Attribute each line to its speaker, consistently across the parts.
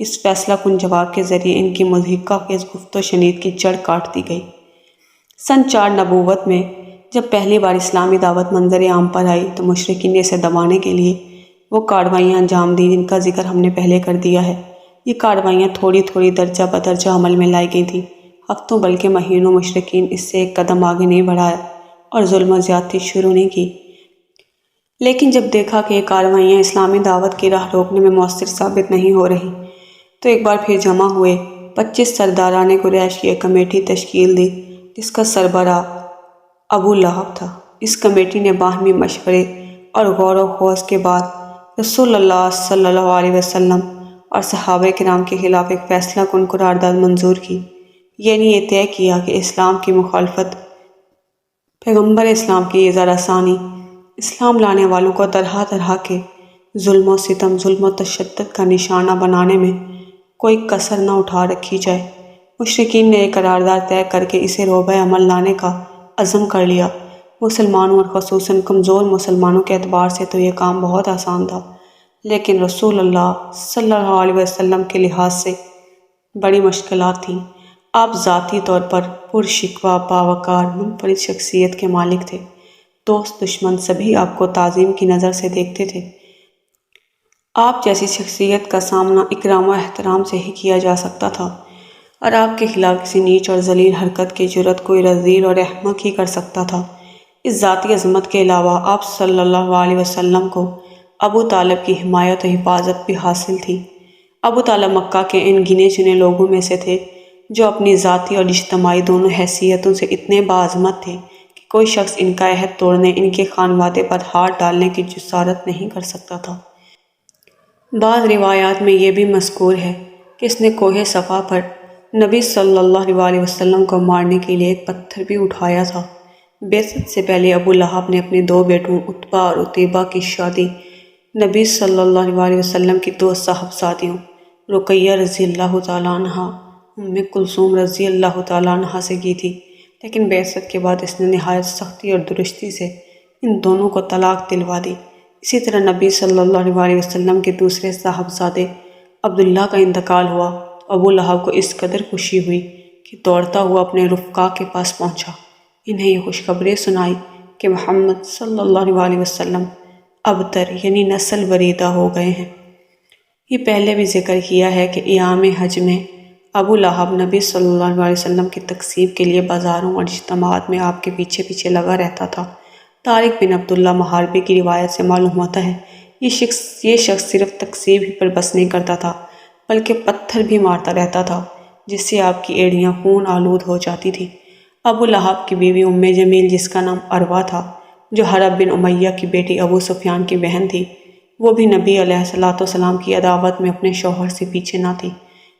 Speaker 1: اس فیصلہ کن جواب کے ذریعے ان کی مضحکہ خیز گفت و شنید کی جڑ کاٹ دی گئی۔ سن 4 نبوت میں جب پہلی بار اسلامی دعوت منظر عام پر آئی تو مشرکین نے اسے دبانے کے لیے وہ کارروائیاں انجام دیں جن کا ذکر ہم نے پہلے کر دیا ہے۔ یہ کارروائیاں تھوڑی تھوڑی درجہ بدرجہ عمل میں لائی گئی تھیں۔ ہفتوں بلکہ مہینوں مشرکین اس سے ایک قدم آگے نہیں بڑھایا اور ظلم و زیادتی شروع نہیں کی، لیکن جب دیکھا کہ یہ کارروائیاں اسلامی دعوت کی راہ روکنے میں مؤثر ثابت نہیں ہو رہی تو ایک بار پھر جمع ہوئے 25 سرداران قریش کی ایک کمیٹی تشکیل دی جس کا سربراہ ابو لہب تھا۔ اس کمیٹی نے باہمی مشورے اور غور و خوض کے بعد رسول اللہ صلی اللہ علیہ وسلم اور صحابہ کرام کے خلاف ایک فیصلہ کن قرارداد منظور کی، یعنی یہ طے کیا کہ اسلام کی مخالفت، پیغمبر اسلام کی اظہار ثانی، اسلام لانے والوں کو طرح طرح کے ظلم و ستم، ظلم و تشدد کا نشانہ بنانے میں کوئی کسر نہ اٹھا رکھی جائے۔ مشرکین نے ایک قرارداد طے کر کے اسے روبہ عمل لانے کا عزم کر لیا۔ مسلمانوں اور خصوصاً کمزور مسلمانوں کے اعتبار سے تو یہ کام بہت آسان تھا، لیکن رسول اللہ صلی اللہ علیہ وسلم کے لحاظ سے بڑی مشکلات تھیں۔ آپ ذاتی طور پر پرشکوہ، باوقار، منفرد شخصیت کے مالک تھے۔ دوست دشمن سبھی آپ کو تعظیم کی نظر سے دیکھتے تھے۔ آپ جیسی شخصیت کا سامنا اکرام و احترام سے ہی کیا جا سکتا تھا، اور آپ کے خلاف کسی نیچ اور ذلیل حرکت کی جرأت کوئی رذیل اور احمق ہی کر سکتا تھا۔ اس ذاتی عظمت کے علاوہ آپ صلی اللہ علیہ وسلم کو ابو طالب کی حمایت و حفاظت بھی حاصل تھی۔ ابو طالب مکہ کے ان گنے چنے لوگوں میں سے تھے جو اپنی ذاتی اور اجتماعی دونوں حیثیتوں سے اتنے باعظمت تھے کہ کوئی شخص ان کا عہد توڑنے، ان کے خانوادے پر ہاتھ ڈالنے کی جسارت نہیں کر سکتا تھا۔ بعض روایات میں یہ بھی مذکور ہے کہ اس نے کوہ صفا پر نبی صلی اللہ علیہ وسلم کو مارنے کے لیے ایک پتھر بھی اٹھایا تھا۔ بعثت سے پہلے ابو لہب نے اپنے 2 بیٹوں عتبہ اور عتیبہ کی شادی نبی صلی اللہ علیہ وسلم کی 2 صاحبزادیوں رقیہ رضی اللہ تعالیٰ عنہ، ام کلثوم رضی اللہ تعالیٰ عنہ سے کی تھی، لیکن بعثت کے بعد اس نے نہایت سختی اور درستی سے ان دونوں کو طلاق دلوا دی۔ اسی طرح نبی صلی اللہ علیہ وسلم کے دوسرے صاحبزادے عبداللہ کا انتقال ہوا تو ابو لہب کو اس قدر خوشی ہوئی کہ دوڑتا ہوا اپنے رفقا کے پاس پہنچا، انہیں یہ خوشخبری سنائی کہ محمد صلی اللہ علیہ وسلم ابتر یعنی نسل بریدہ ہو گئے ہیں۔ یہ پہلے بھی ذکر کیا ہے کہ ایام حج میں ابو لہب نبی صلی اللہ علیہ وسلم کی تقسیم کے لیے بازاروں اور اجتماعات میں آپ کے پیچھے پیچھے لگا رہتا تھا۔ طارق بن عبداللہ محاربی کی روایت سے معلوم ہوتا ہے یہ شخص صرف تقسیم ہی پر بس نہیں کرتا تھا بلکہ پتھر بھی مارتا رہتا تھا، جس سے آپ کی ایڑیاں خون آلود ہو جاتی تھیں۔ ابو لہب کی بیوی ام جمیل، جس کا نام عروہ تھا، جو حرب بن امیہ کی بیٹی ابو سفیان کی بہن تھی، وہ بھی نبی علیہ السلام کی عداوت میں اپنے شوہر سے پیچھے نہ تھی۔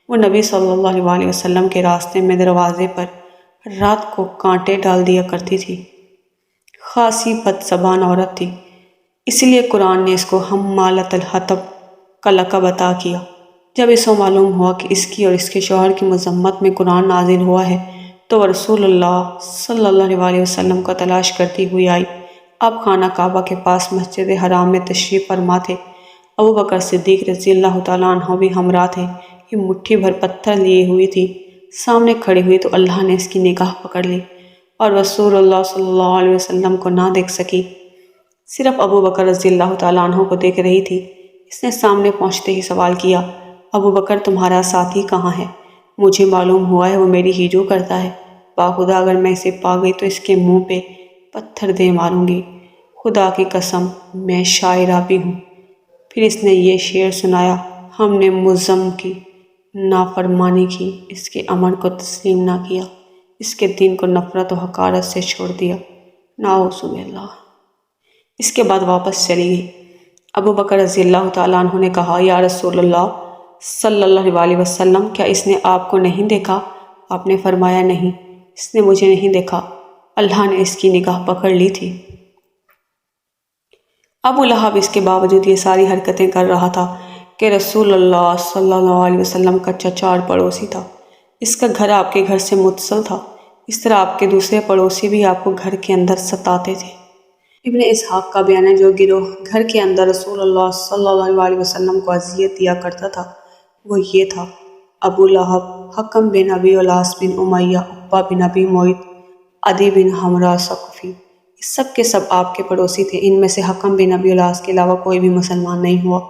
Speaker 1: وہ نبی صلی اللہ علیہ وسلم کے راستے میں دروازے پر رات کو کانٹے ڈال دیا کرتی تھی۔ خاصی بد زبان عورت تھی، اس لیے قرآن نے اس کو حمالۃ الحطب کا لقب عطا کیا۔ جب اس کو معلوم ہوا کہ اس کی اور اس کے شوہر کی مذمت میں قرآن نازل ہوا ہے تو وہ رسول اللہ صلی اللہ علیہ وسلم کو تلاش کرتی ہوئی آئی۔ آپ خانہ کعبہ کے پاس مسجد حرام میں تشریف فرما تھے۔ ابو بکر صدیق رضی اللہ تعالیٰ عنہ بھی ہمراہ تھے۔ یہ مٹھی بھر پتھر لیے ہوئی تھی، سامنے کھڑی ہوئی تو اللہ نے اس کی نگاہ پکڑ لی اور رسول اللہ صلی اللہ علیہ وسلم کو نہ دیکھ سکی، صرف ابو بکر رضی اللہ تعالیٰ عنہ کو دیکھ رہی تھی۔ اس نے سامنے پہنچتے ہی سوال کیا، ابو بکر تمہارا ساتھی کہاں ہے؟ مجھے معلوم ہوا ہے وہ میری ہیجو کرتا ہے، باخدا اگر میں اسے پا گئی تو اس کے منہ پہ پتھر دے ماروں گی، خدا کی قسم میں شاعرہ بھی ہوں۔ پھر اس نے یہ شعر سنایا، ہم نے مزم کی نافرمانی کی، اس کے امر کو تسلیم نہ کیا، اس کے دین کو نفرت و حقارت سے چھوڑ دیا، نعوذ باللہ۔ اس کے بعد واپس چلی گئی۔ ابو بکر رضی اللہ تعالیٰ عنہ نے کہا، یا رسول اللہ صلی اللہ علیہ وسلم، کیا اس نے آپ کو نہیں دیکھا؟ آپ نے فرمایا، نہیں، اس نے مجھے نہیں دیکھا، اللہ نے اس کی نگاہ پکڑ لی تھی۔ ابو لہب اس کے باوجود یہ ساری حرکتیں کر رہا تھا کہ رسول اللہ صلی اللہ علیہ وسلم کا چچا اور پڑوسی تھا۔ اس کا گھر آپ کے گھر سے متصل تھا، اس طرح آپ کے دوسرے پڑوسی بھی آپ کو گھر کے اندر ستاتے تھے۔ ابن اسحاق کا بیان ہے، جو گروہ گھر کے اندر رسول اللہ صلی اللہ علیہ وسلم کو اذیت دیا کرتا تھا وہ یہ تھا: ابو لہب، حکم بن ابی علاس بن امیہ، عقبہ بن ابی معیط، عدی بن حمرہ ثقفی۔ یہ سب کے سب آپ کے پڑوسی تھے۔ ان میں سے حکم بن ابی علاس کے علاوہ کوئی بھی مسلمان نہیں ہوا۔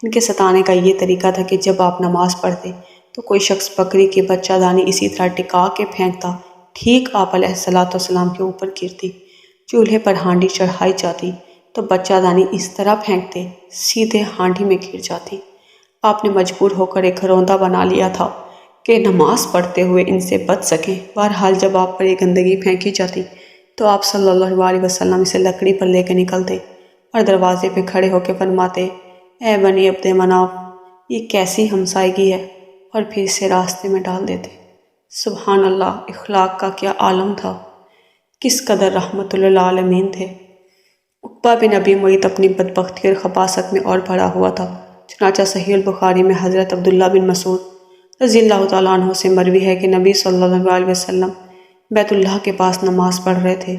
Speaker 1: ان کے ستانے کا یہ طریقہ تھا کہ جب آپ نماز پڑھتے تو کوئی شخص بکری کی بچہ دانی اسی طرح ٹکا کے پھینکتا، ٹھیک آپ علیہ السلام کے اوپر گرتی۔ چولہے پر ہانڈی چڑھائی جاتی تو بچہ دانی اس طرح پھینکتے، سیدھے ہانڈی میں گر جاتی۔ آپ نے مجبور ہو کر ایک گھروندہ بنا لیا تھا کہ نماز پڑھتے ہوئے ان سے بچ سکیں۔ بہرحال جب آپ پر یہ گندگی پھینکی جاتی تو آپ صلی اللہ علیہ وسلم اسے لکڑی پر لے کے نکلتے اور دروازے پہ کھڑے ہو کے فرماتے: اے بنی عبد مناف، یہ کیسی ہمسائیگی ہے، اور پھر اسے راستے میں ڈال دیتے۔ سبحان اللہ، اخلاق کا کیا عالم تھا، کس قدر رحمت للعالمین تھے۔ عقبہ بن ابی معیط اپنی بدبختی اور خباثت میں اور بھرا ہوا تھا۔ چنانچہ صحیح البخاری میں حضرت عبداللہ بن مسعود رضی اللہ تعالیٰ عنہ سے مروی ہے کہ نبی صلی اللہ علیہ وسلم بیت اللہ کے پاس نماز پڑھ رہے تھے۔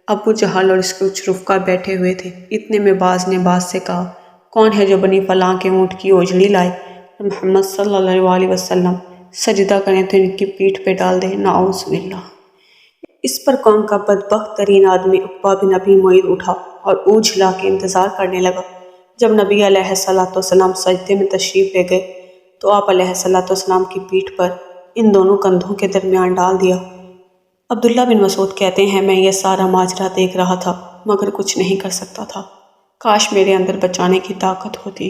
Speaker 1: ابو جہل اور اس کے کچھ رفقا بیٹھے ہوئے تھے۔ اتنے میں باز نے باز سے کہا: کون ہے جو بنی فلاں کے اونٹ کی اوجڑی لائے اور محمد صلی اللہ علیہ وسلم سجدہ کریں تو ان کی پیٹھ پہ ڈال دے؟ نعوذ باللہ۔ اس پر قوم کا بدبخت ترین آدمی عقبہ بن ابی معیط اٹھا اور اونچ ہلا کے انتظار کرنے لگا۔ جب نبی علیہ السلام سجدے میں تشریف لے گئے تو آپ علیہ السلام کی پیٹھ پر ان دونوں کندھوں کے درمیان ڈال دیا۔ عبداللہ بن مسعود کہتے ہیں: میں یہ سارا ماجرا دیکھ رہا تھا مگر کچھ نہیں کر سکتا تھا، کاش میرے اندر بچانے کی طاقت ہوتی۔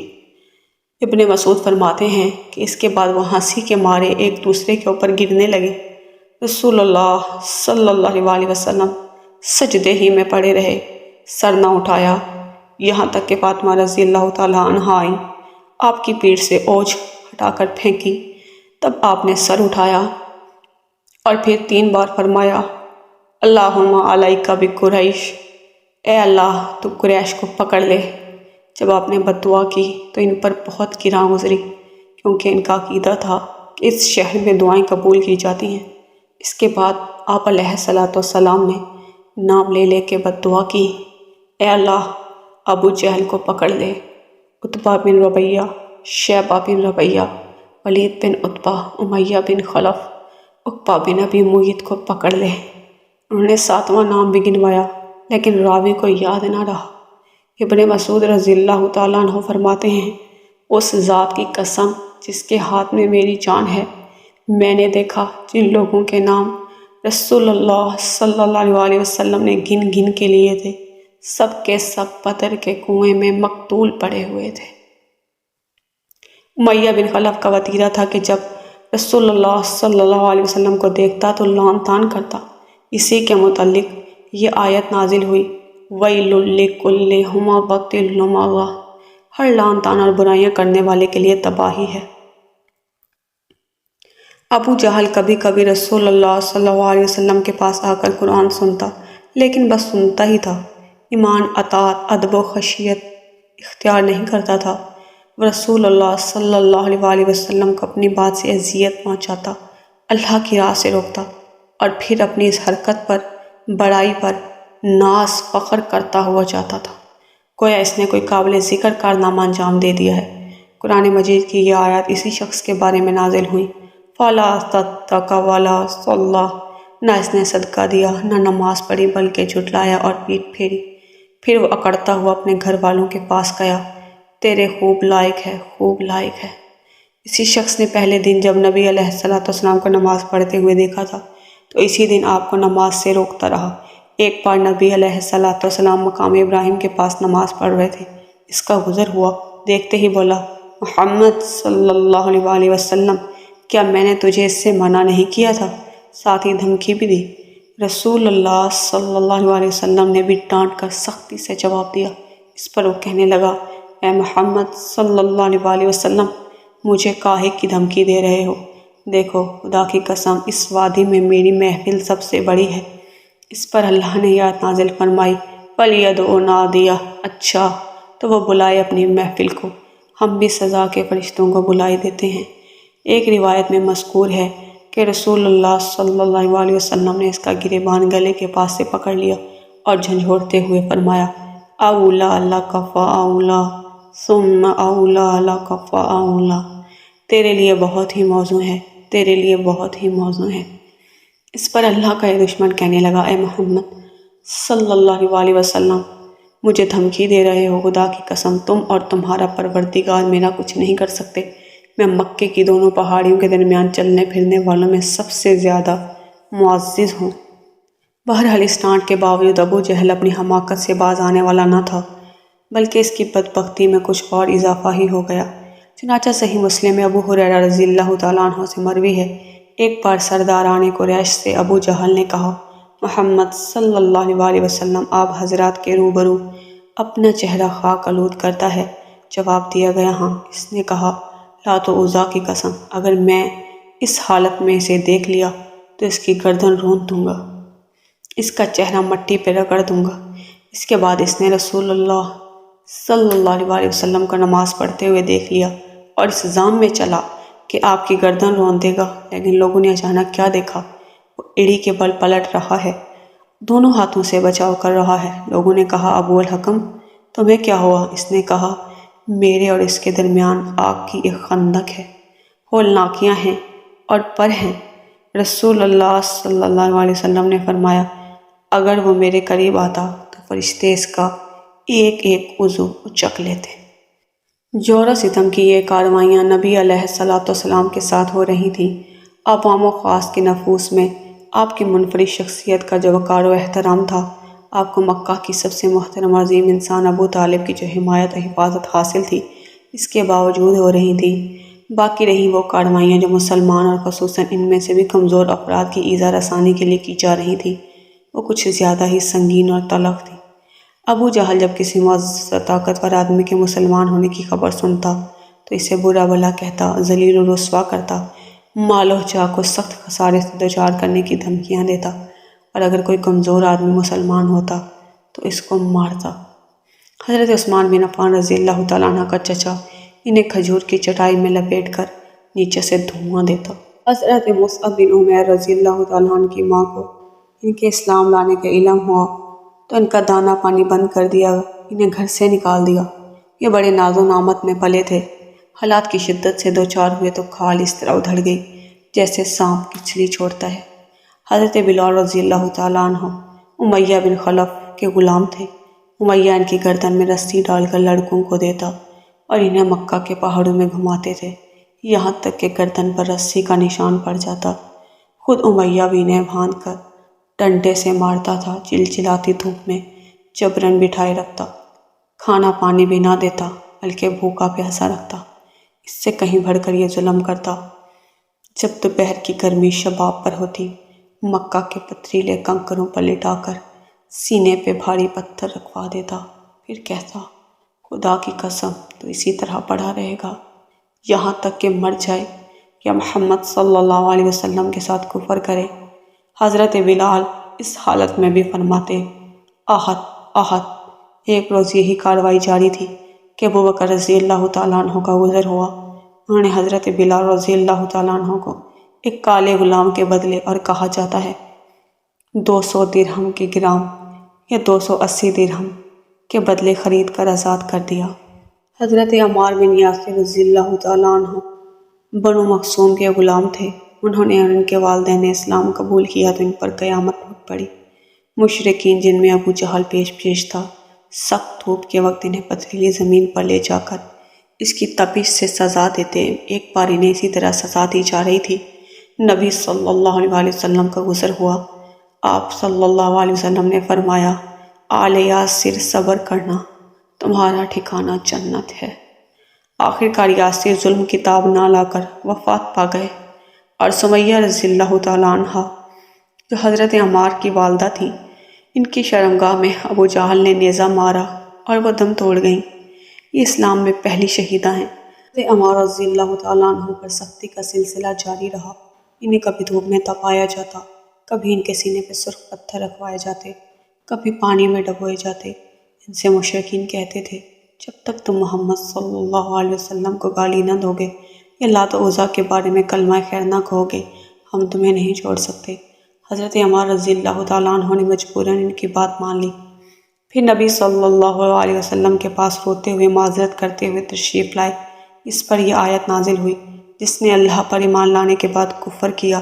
Speaker 1: ابن مسعود فرماتے ہیں کہ اس کے بعد وہ ہنسی کے مارے ایک دوسرے کے اوپر گرنے لگے۔ رسول اللہ صلی اللہ علیہ وسلم سجدے ہی میں پڑے رہے، سر نہ اٹھایا، یہاں تک کہ فاطمہ رضی اللہ تعالیٰ عنہا آئیں، آپ کی پیٹھ سے اوجھ ہٹا کر پھینکی۔ تب آپ نے سر اٹھایا اور پھر 3 بار فرمایا: اللہم علیک بقریش، اے اللہ تو قریش کو پکڑ لے۔ جب آپ نے بد دعا کی تو ان پر بہت گراں گزری، کیونکہ ان کا عقیدہ تھا کہ اس شہر میں دعائیں قبول کی جاتی ہیں۔ اس کے بعد آپ علیہ السلام نے نام لے لے کے بد دعا کی: اے اللہ ابو جہل کو پکڑ لے، عتبہ بن ربیہ، شیبہ بن ربیہ، ولید بن عتبہ، امیہ بن خلف، عقبہ بن ابی معیط کو پکڑ لے۔ انہوں نے 7واں نام بھی گنوایا لیکن راوی کو یاد نہ رہا۔ ابن مسعود رضی اللہ تعالیٰ عنہ فرماتے ہیں: اس ذات کی قسم جس کے ہاتھ میں میری جان ہے، میں نے دیکھا جن لوگوں کے نام رسول اللہ صلی اللہ علیہ وسلم نے گن گن کے لیے تھے، سب کے سب بدر کے کنویں میں مقتول پڑے ہوئے تھے۔ امیہ بن خلف کا وتیرہ تھا کہ جب رسول اللہ صلی اللہ علیہ وسلم کو دیکھتا تو لعن طعن کرتا۔ اسی کے متعلق یہ آیت نازل ہوئی: وَيْلٌ لِّكُلِّ ہُمَزَةٍ لُمَزَةٍ، ہر لعن طعن اور برائیاں کرنے والے کے لیے تباہی ہے۔ ابو جہل کبھی کبھی رسول اللہ صلی اللہ علیہ وسلم کے پاس آ کر قرآن سنتا، لیکن بس سنتا ہی تھا، ایمان، اطاعت، ادب و خشیت اختیار نہیں کرتا تھا۔ وہ رسول اللہ صلی اللہ علیہ وسلم کو اپنی بات سے اذیت پہنچاتا، اللہ کی راہ سے روکتا، اور پھر اپنی اس حرکت پر، بڑائی پر ناز فخر کرتا ہوا جاتا تھا، گویا اس نے کوئی قابل ذکر کارنامہ انجام دے دیا ہے۔ قرآن مجید کی یہ آیات اسی شخص کے بارے میں نازل ہوئیں: فَلَا صَدَّقَ وَلَا صَلَّى، نہ اس نے صدقہ دیا نہ نماز پڑھی بلکہ جھٹلایا اور پیٹھ پھیری۔ پھر وہ اکڑتا ہوا اپنے گھر والوں کے پاس گیا: تیرے خوب لائق ہے، خوب لائق ہے۔ اسی شخص نے پہلے دن جب نبی علیہ السلام کو نماز پڑھتے ہوئے دیکھا تھا تو اسی دن آپ کو نماز سے روکتا رہا۔ ایک بار نبی علیہ السلام مقام ابراہیم کے پاس نماز پڑھ رہے تھے، اس کا گزر ہوا، دیکھتے ہی بولا: محمد صلی اللہ علیہ وسلم، کیا میں نے تجھے اس سے منع نہیں کیا تھا؟ ساتھ ہی دھمکی بھی دی۔ رسول اللہ صلی اللہ علیہ وسلم نے بھی ڈانٹ کر سختی سے جواب دیا۔ اس پر وہ کہنے لگا: اے محمد صلی اللہ علیہ وسلم، مجھے کاہے کی دھمکی دے رہے ہو؟ دیکھو، خدا کی قسم اس وادی میں میری محفل سب سے بڑی ہے۔ اس پر اللہ نے یہ آیت نازل فرمائی: وَلْيَدْعُ نَادِيَهُ، اچھا تو وہ بلائے اپنی محفل کو، ہم بھی سزا کے فرشتوں کو بلائی دیتے ہیں۔ ایک روایت میں مذکور ہے کہ رسول اللہ صلی اللہ علیہ وسلم نے اس کا گریبان گلے کے پاس سے پکڑ لیا اور جھنجھوڑتے ہوئے فرمایا: اولا لک فاولا ثم اولا لک فاولا، تیرے لیے بہت ہی موزوں ہے، تیرے لیے بہت ہی موزوں ہے۔ اس پر اللہ کا یہ دشمن کہنے لگا، اے محمد صلی اللہ علیہ وسلم، مجھے دھمکی دے رہے ہو؟ خدا کی قسم، تم اور تمہارا پروردگار میرا کچھ نہیں کر سکتے۔ میں مکے کی دونوں پہاڑیوں کے درمیان چلنے پھرنے والوں میں سب سے زیادہ معزز ہوں۔ بہرحال اس ڈانٹ کے باوجود ابو جہل اپنی حماقت سے باز آنے والا نہ تھا، بلکہ اس کی بدبختی میں کچھ اور اضافہ ہی ہو گیا۔ چنانچہ صحیح مسلم میں ابو ہریرہ رضی اللہ تعالیٰ عنہ سے مروی ہے، ایک بار سرداران قریش سے ابو جہل نے کہا، محمد صلی اللہ علیہ وسلم آپ حضرات کے روبرو اپنا چہرہ خاک آلود کرتا ہے؟ جواب دیا گیا، ہاں۔ اس نے کہا، لات و عزیٰ کی قسم، اگر میں اس حالت میں اسے دیکھ لیا تو اس کی گردن رونت دوں گا، اس کا چہرہ مٹی پہ رگڑ دوں گا۔ اس کے بعد اس نے رسول اللہ صلی اللہ علیہ وسلم کو نماز پڑھتے ہوئے دیکھ لیا اور اس ظان میں چلا کہ آپ کی گردن رون دے گا، لیکن لوگوں نے اچانک کیا دیکھا؟ وہ ایڑی کے بل پلٹ رہا ہے، دونوں ہاتھوں سے بچاؤ کر رہا ہے۔ لوگوں نے کہا، ابو الحکم تمہیں کیا ہوا؟ اس نے کہا، میرے اور اس کے درمیان آگ کی ایک خندق ہے، ہولناکیاں ہیں اور پر ہیں۔ رسول اللہ صلی اللہ علیہ وسلم نے فرمایا، اگر وہ میرے قریب آتا تو فرشتے اس کا ایک ایک عضو اچک لیتے۔ جور و ستم کی یہ کارروائیاں نبی علیہ السلام کے ساتھ ہو رہی تھیں۔ عوام و خاص کے نفوس میں آپ کی منفرد شخصیت کا جو وقار و احترام تھا، آپ کو مکہ کی سب سے محترم عظیم انسان ابو طالب کی جو حمایت و حفاظت حاصل تھی، اس کے باوجود ہو رہی تھیں۔ باقی رہی وہ کارروائیاں جو مسلمان اور خصوصاً ان میں سے بھی کمزور افراد کی ایذا رسانی کے لیے کی جا رہی تھیں، وہ کچھ زیادہ ہی سنگین اور تلخ تھیں۔ ابو جہل جب کسی معزز و طاقتور آدمی کے مسلمان ہونے کی خبر سنتا تو اسے برا بھلا کہتا، ذلیل و رسوا کرتا، مال و جاہ کو سخت خسارے سے دوچار کرنے کی دھمکیاں دیتا، اور اگر کوئی کمزور آدمی مسلمان ہوتا تو اس کو مارتا۔ حضرت عثمان بن عفان رضی اللہ تعالیٰ عنہ کا چچا انہیں کھجور کی چٹائی میں لپیٹ کر نیچے سے دھواں دیتا۔ حضرت مصعب بن عمیر رضی اللہ تعالیٰ عنہ کی ماں کو ان کے اسلام لانے کا علم ہوا تو ان کا دانا پانی بند کر دیا، انہیں گھر سے نکال دیا۔ یہ بڑے ناز و نعمت میں پلے تھے، حالات کی شدت سے دوچار ہوئے تو کھال اس طرح ادھڑ گئی جیسے سانپ کچھلی چھوڑتا ہے۔ حضرت بلال رضی اللہ تعالیٰ عنہ امیہ بن خلف کے غلام تھے۔ امیہ ان کی گردن میں رسی ڈال کر لڑکوں کو دیتا اور انہیں مکہ کے پہاڑوں میں گھماتے تھے، یہاں تک کہ گردن پر رسی کا نشان پڑ جاتا۔ خود امیہ بھی انہیں باندھ کر ڈنڈے سے مارتا تھا، چلچلاتی دھوپ میں جبراً بٹھائے رکھتا، کھانا پانی بھی نہ دیتا بلکہ بھوکا پیاسا رکھتا۔ اس سے کہیں بڑھ کر یہ ظلم کرتا، جب دوپہر کی گرمی شباب پر ہوتی، مکہ کے پتھریلے کنکروں پر لٹا کر سینے پہ بھاری پتھر رکھوا دیتا، پھر کہتا، خدا کی قسم تو اسی طرح پڑا رہے گا یہاں تک کہ مر جائے یا محمد صلی اللہ علیہ وسلم کے ساتھ کفر کرے۔ حضرت بلال اس حالت میں بھی فرماتے، آہت آہت۔ ایک روز یہی کارروائی جاری تھی کہ ابو بکر رضی اللہ تعالیٰ عنہ کا گزر ہوا۔ انہوں نے حضرت بلال رضی اللہ تعالیٰ عنہ کو ایک کالے غلام کے بدلے، اور کہا جاتا ہے 200 درہم کے گرام یا 280 درہم کے بدلے خرید کر آزاد کر دیا۔ حضرت عمار بن یاسر رضی اللہ تعالیٰ عنہ بنو مخزوم کے غلام تھے۔ انہوں نے اور ان کے والدین نے اسلام قبول کیا تو ان پر قیامت ٹوٹ پڑی۔ مشرکین جن میں ابو جہل پیش تھا، سخت دھوپ کے وقت انہیں پتھریلی زمین پر لے جا کر اس کی تپش سے سزا دیتے۔ ایک بار انہیں اسی طرح سزا دی جا رہی تھی، نبی صلی اللہ علیہ وسلم کا گزر ہوا۔ آپ صلی اللہ علیہ وسلم نے فرمایا، آل یاسر صبر کرنا، تمہارا ٹھکانہ جنت ہے۔ آخر کار یاسر ظلم کی تاب نہ لا کر وفات پا گئے، اور سمیہ رضی اللہ تعالیٰ عنہ جو حضرت عمار کی والدہ تھیں، ان کی شرمگاہ میں ابو جہل نے نیزہ مارا اور وہ دم توڑ گئیں۔ یہ اسلام میں پہلی شہیدہ ہیں۔ حضرت عمار رضی اللہ تعالیٰ عنہ پر سختی کا سلسلہ جاری رہا۔ انہیں کبھی دھوپ میں تپایا جاتا، کبھی ان کے سینے پہ سرخ پتھر رکھوائے جاتے، کبھی پانی میں ڈبوئے جاتے۔ ان سے مشرکین کہتے تھے، جب تک تم محمد صلی اللہ علیہ وسلم کو گالی نہ دو گے یا لات و عزیٰ کے بارے میں کلمہ خیر نہ کہو گے، ہم تمہیں نہیں چھوڑ سکتے۔ حضرت عمار رضی اللہ تعالیٰ عنہ نے مجبوراً ان کی بات مان لی۔ پھر نبی صلی اللہ علیہ وسلم کے پاس روتے ہوئے معذرت کرتے ہوئے تشریف لائے۔ اس پر یہ آیت نازل ہوئی، جس نے اللہ پر ایمان لانے کے بعد کفر کیا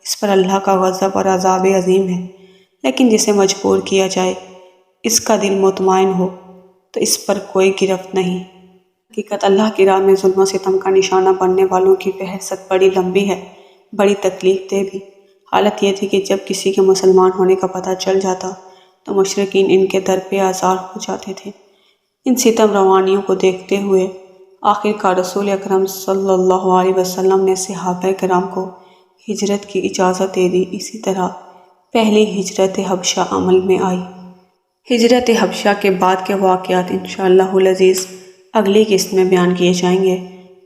Speaker 1: اس پر اللہ کا غضب اور عذاب عظیم ہے، لیکن جسے مجبور کیا جائے، اس کا دل مطمئن ہو تو اس پر کوئی گرفت نہیں۔ حقیقت اللہ کی راہ میں ظلم و ستم کا نشانہ بننے والوں کی فہرست بڑی لمبی ہے، بڑی تکلیف دہ بھی۔ حالت یہ تھی کہ جب کسی کے مسلمان ہونے کا پتہ چل جاتا تو مشرکین ان کے در پہ آزار ہو جاتے تھے۔ ان ستم روانیوں کو دیکھتے ہوئے آخر کار رسول اکرم صلی اللہ علیہ وسلم نے صحابہ کرام کو ہجرت کی اجازت دے دی۔ اسی طرح پہلی ہجرت حبشہ عمل میں آئی۔ ہجرت حبشہ کے بعد کے واقعات انشاءاللہ العزیز اگلی قسط میں بیان کیے جائیں گے۔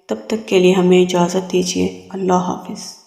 Speaker 1: تب تک کے لیے ہمیں اجازت دیجیے۔ اللہ حافظ۔